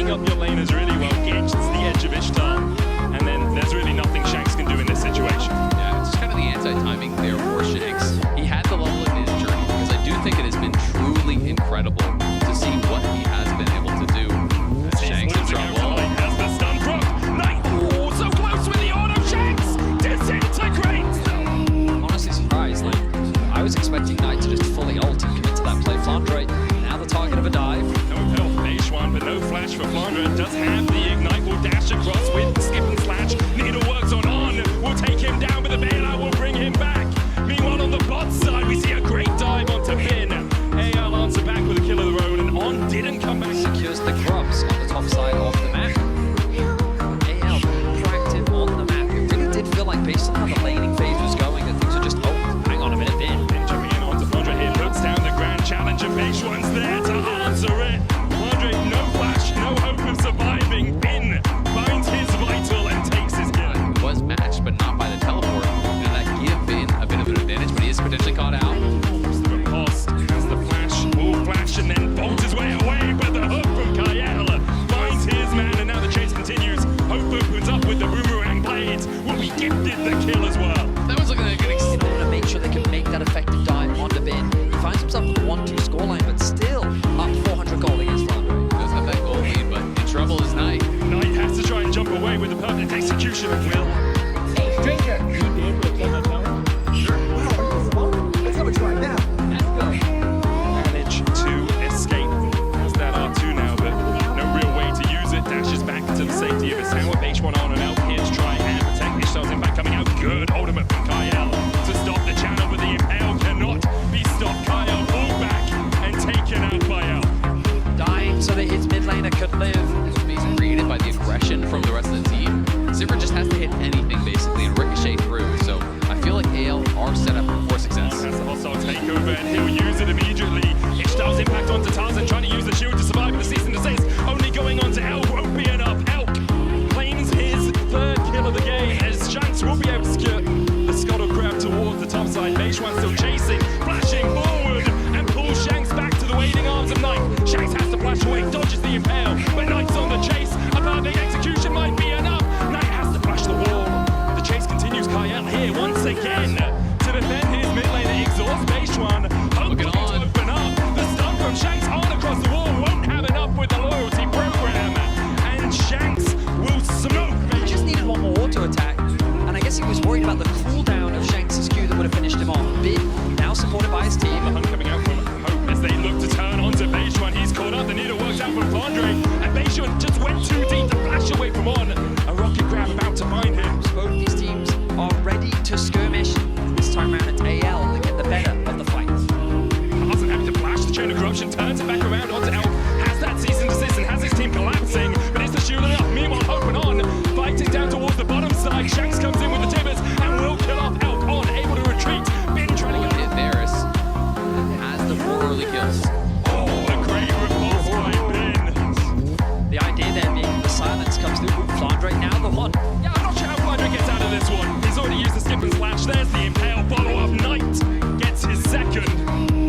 setting up your laners really well, gets the edge of Ishtar, and then there's really nothing Shanks can do in this situation. Yeah, it's just kind of the anti-timing there for Shanks. He had the level in his journey because I do think it has been truly incredible to see what he has been able to do. Shanks in trouble. Has the stun proc. Knight, oh, so close with the auto. Shanks disintegrates. Honestly surprised. Like, I was expecting Knight to just fully ult and commit to that play. Flandre, now the target of a dive. No help, H1, but no flash for Flandre. Does have the ignite. Will dash across with skip and slash. Needle works on. We'll take him down, but the bailout will bring him back. Meanwhile, on the bot side, we see a great dive onto Bin. AL answer back with a kill of their own, and On didn't come back. Secures the grubs on the top side of the map. AL proactive on the map. It really did feel like, based on how the laning phase was going, that things were just, oh, hang on a minute, Bin. Benjamin onto Flandre here, puts down the grand challenge, and H1's there to answer it. Flandre, no flash, no hope of surviving. Bin finds his vital and takes his kill. Was matched, but not by the teleport. And that give Bin a bit of an advantage, but he is potentially caught out. Riposte has the flash, will flash, and then bolts his way away, but the hook from Kyle finds his man, and now the chase continues. Hope opens up with the boomerang blades. Will be gifted the kill as well. That was looking like an In order to make sure they can make that effective dive onto Bin, he finds himself with a 1-2 scoreline, but still up 400 gold against Flandre. does have that goal lead, but in trouble is Knight. Knight has to try and jump away with the perfect execution of Will. Hey, stranger! You did with the tower? Sure. Wow, let's have a try now. Let's go. Manage to escape. Has that R2 now, but no real way to use it. Dashes back to the safety of his tower. H1 on and out here to try and protect Ishtar's impact coming out. Good ultimate from Kyle to stop the channel, but the impale cannot be stopped. Kyle pulled back and taken out by L. Dying so that his mid laner could live. He's created by the aggression from the rest of the team. Zipper just has to hit anything basically and ricochet through. So I feel like AL are set up for success. Has the hostile takeover and he'll use it immediately. Ishtar's impact onto Tarzan, trying to use the shield to survive with the cease and desist. Only going on to Elk, won't be enough. Elk claims his third kill of the game as Shanks will be able to secure the scuttle grab towards the top side. H1 still chasing, flashing forward and pulls Shanks back to the waiting arms of Knight. Shanks has to flash away, dodges the impale, but Knight's on the chase. A perfect execution might be enough. Knight has to flash the wall. The chase continues. Kyle here once again to defend his mid lane and exhaust H1. Hoping to open up. The stun from Shanks on across the wall won't have enough with the loyalty program, and Shanks will smoke. He just needed one more auto attack, and I guess he was worried about the cooldown of Shanks' Q that would have finished him off. Bin, now supported by his team. The hunt coming out from Hope as they look to turn onto H1. He's caught up. The needle works out from Flandre, and H1 just went too deep to flash away from On. A rocket grab about to find him. Both these teams are ready to skirmish. This time around it's AL that get the better of the fight. Tarzan having to flash the chain of corruption, turns it back around onto Elk. Has that cease and desist and has his team collapsing, but it's the shielding up. Meanwhile, Hope and On fighting down towards the bottom side. Shanks comes in with the timbers and will kill off Elk. On able to retreat. Bin trying to get Varus has the 4 early kills. Oh, a great repulse by Bin. The idea there being the silence comes through. Flandre now the one. Yeah, I'm not sure how Flandre gets out of this one. He's already used the skip and slash. There's the impale follow up. Knight gets his second,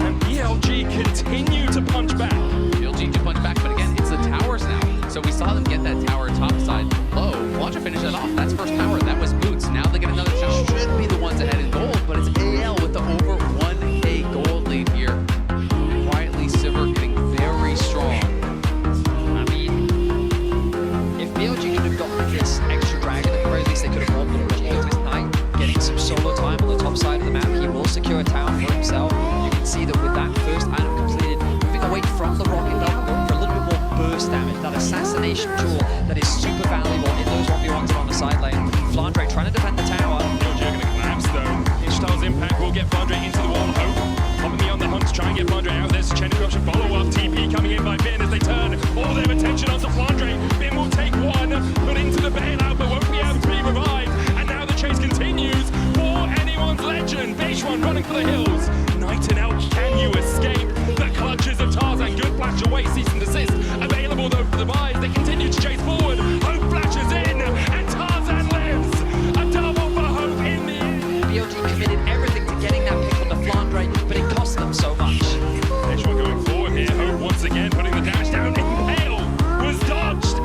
and BLG continue to punch back. BLG do punch back, but again, it's the towers now. So we saw them get that tower top side low. Flandre finished that off. That's first power. That was Boots. Now they get another shot. Should be the ones ahead in gold, but it's AL with the over 1K gold lead here. And quietly, Silver getting very strong. I mean, if BLG could have gotten this extra dragon, at the very least they could have won the BLG with Knight getting some solo time on the top side of the map. He will secure a tower for himself. You can see that with that first item completed, moving away from the rocket belt, going for a little bit more burst damage, that assassination tool that is super valuable in those 1v1s on the side lane. Flandre trying to defend the tower. BLG are going to collapse though. Ishtar's impact will get Flandre into the wall. Hope popping me on the hunt to try and get Flandre out. There's a chain of corruption follow up. TP coming in by Bin as they turn all their attention onto Flandre. Bin will take one, put into the bailout, but won't be able to be revived. And now the chase continues for anyone's legend. H1 running for the hills. Knight and Elk, can you escape the clutches of Tarzan? Good flash away, cease and desist. Available though for the buys. They continue to chase forward. Hope flashes in, and Tarzan lives. A double for Hope in the end. BLG committed everything to getting that pick on the Flandre, but it cost them so much. H1 going forward here. Hope once again putting the dash down. Impale was dodged.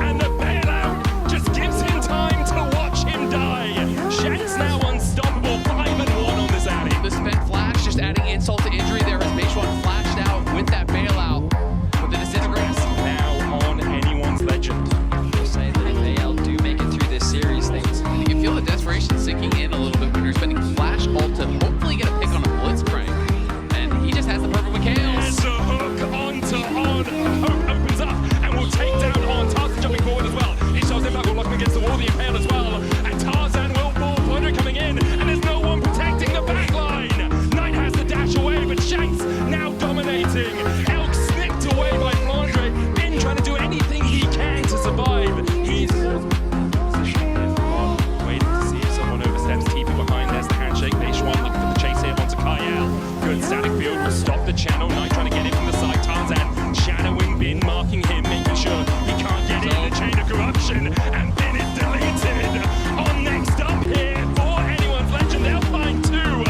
marking him, making sure he can't get in. A chain of corruption, and Bin is deleted. On next up here, for anyone's legend, they'll find two.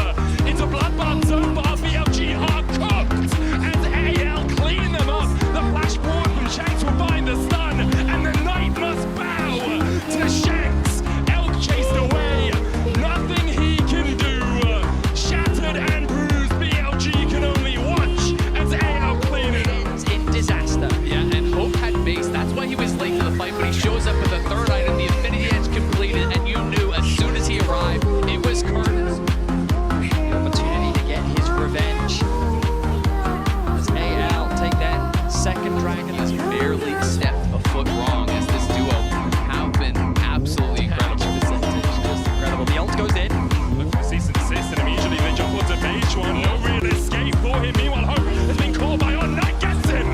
It's a bloodbath so far. BLG are cooked as AL clean them up. The flash forward from Shanks will find the stun, and the knight must bow to Shanks. Elk chased away, nothing he can do. Shattered and bruised, BLG can only watch as AL clean it up. Ends in disaster. Yeah, and Hope had base. That's why he was late to the fight, but he shows up with the third item, the Infinity Edge completed, and you knew as soon as he arrived, it was curtains. The opportunity to get his revenge. As AL take that second dragon. He's barely stepped a foot wrong as this duo have been absolutely incredible. Percentage, just incredible. The ult goes in. Look for cease and desist, and immediately they jump onto page one. No real escape for him. Meanwhile, Hope has been called by on. Knight gets him.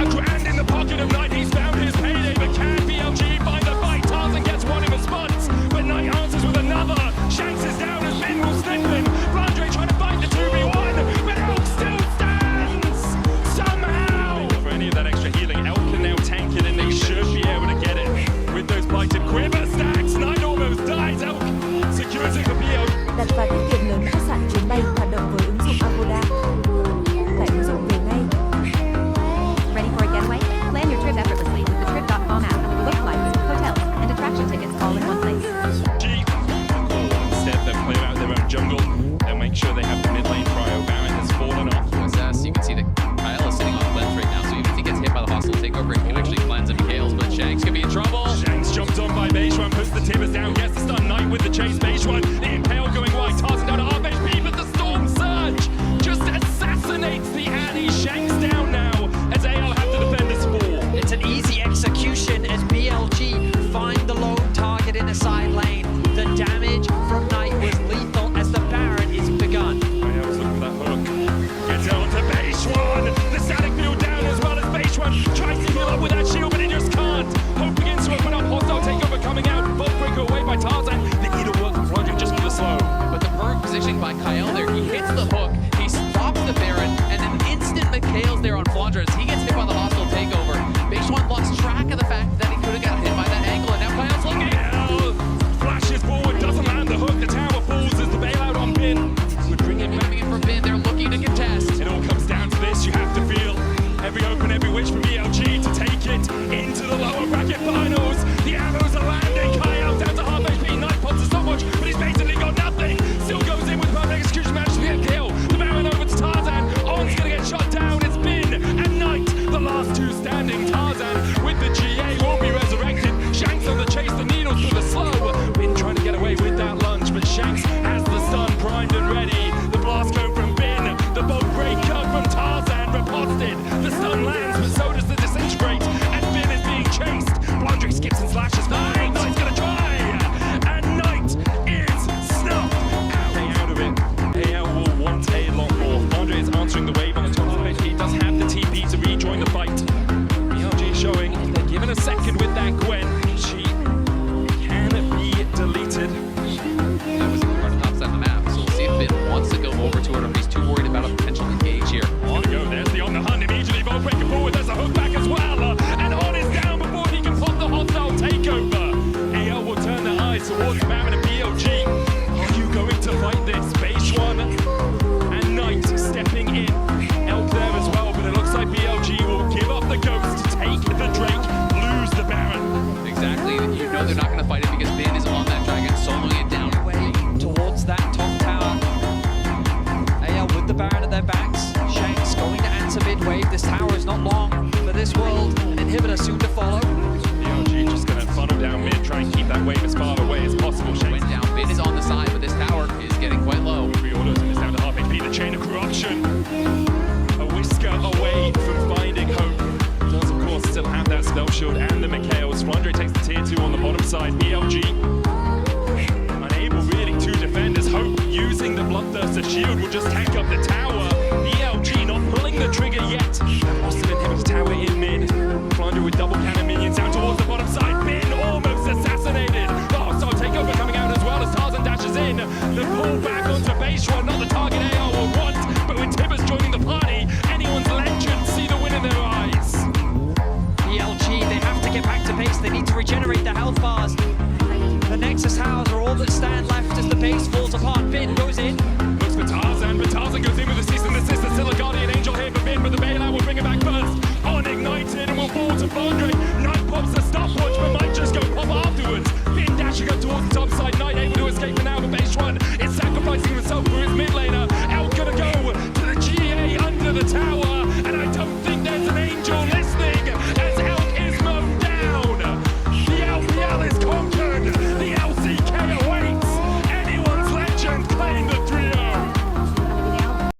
A grand in the pocket of Knight. He's found his payday, but can BLG find the fight? Tarzan gets one in response, but Knight answers with another. Shanks is down as Min will slip him. Blandre trying to fight the 2v1, but Elk still stands somehow. For any of that extra healing, Elk can now tank it, and they should be able to get it with those blighted quiver stacks. Knight almost dies. Elk secures it for BLG. Đặt và tiết kiệm lớn khách sạn chuyến bay hoạt động với ứng dụng Agoda. Tải ứng dụng về ngay. Ready for a getaway? Plan your trip effortlessly with the Trip.com app. Book flights, hotels, and attraction tickets all in one place. Instead, they'll play out their own jungle. They'll make sure they have the mid lane prio. Baron has fallen off. You can see that Kyle is sitting on cleanse right now, so even if he gets hit by the hostile takeover, he can actually cleanse and Kales, but Shanks could be in trouble. Shanks jumped on by Beishwan, puts the timbers down, gets the stun. Knight with the chase. Beishwan, the impale going wide. Tarzan down to half HP, but the storm surge just assassinates the Addy. Shanks down now as AL have to defend this fall. It's an easy execution as BLG find the lone target in a side lane. The damage from Knight was lethal as the Baron is begun. AL's looking for that hook. Gets it onto Beishwan. The static field down as well as Beishwan tries to heal up with that shield, but he just can't. Hope begins to open up. Hostile takeover coming out. Bolt breaker away by Tarzan. The needle work from Flandre just for the slow. But the perfect positioning by Kyle there, he hits the hook, he stops the Baron, and then instant McHale's there on Flandre as he gets hit by the hostile takeover. Beishwan lost track of the fact that he could have got hit by that angle, and now Kyle's looking. AL flashes forward, doesn't land the hook. The tower falls as the bailout on Bin would bring him Coming in from Bin, they're looking to contest. It all comes down to this. You have to feel every hope and every wish from BLG to take it into the lower bracket finals. The arrows are landing. Kyle down to half HP. Knight pots so much, but he's basically got nothing. Still goes in with perfect execution, manages to get a kill. The Baron over to Tarzan. On's gonna get shot down. It's Bin and Knight, the last two standing. Tarzan with the GA will be resurrected. Shanks on the chase, the needles for the slow. Bin trying to get away with that lunge, but Shanks has the stun primed and ready. The blast cone from Bin, the bolt breaker from Tarzan riposted. The stun lands, but so does the disintegrate, and Bin is being chased. Blandre skips and slashes. Knight's gonna try, and Knight is snuffed out of it. AL will want a lot more. Blandre is answering the wave on the top of the page. He does have the TP to rejoin the fight. BLG showing if they're given a second with that Gwen, she can be deleted. That was in front of top side of the map, so we'll see if Bin wants to go over to it, or if he's too worried about a potential engage here. On go, there's the on the hunt immediately. Bolt breaker forward, there's a hook back as well. And On is down before he can pop the hostile takeover. AL will turn their eyes towards Baron and BLG. Are you going to fight this? Beishwan and Knight stepping in. Elk there as well, but it looks like BLG will give up the ghost to take the Drake, lose the Baron. Exactly, you know they're not going to fight it because Bin is on that dragon, soloing it down. Way towards that top tower. AL with the Baron at their backs. Shanks going to answer mid-wave. This tower is not long for this world. An inhibitor soon to follow. BLG just going to funnel down mid, try and keep that wave as far away as possible. Went down, Bin is on the side, but this tower is getting quite low. Reorders and it's down to half HP. The chain of corruption. A whisker away from finding Hope. Does of course still have that spell shield and the McHale's. Flandre takes the tier 2 on the bottom side. BLG unable really to defend as Hope using the Bloodthirster shield will just tank up the tower. BLG not pulling the trigger yet. That must have been him to tower in mid. Flandre with double cannon minions down towards the bottom side. Bin almost assassinated. The hostile takeover coming out as well as Tarzan dashes in. The pull back onto Beishwan, not the target AR will want, but with Tibbers joining the party, anyone's legend see the win in their eyes. regenerate the health bars. The Nexus towers are all that stand left as the base falls apart. Bin goes in. Looks for Tarzan, but Tarzan goes in with a cease and desist. There's still a Guardian Angel here for Bin, but the bailout will bring it back first. On ignited and will fall to Fondre. Knight pops the stopwatch, but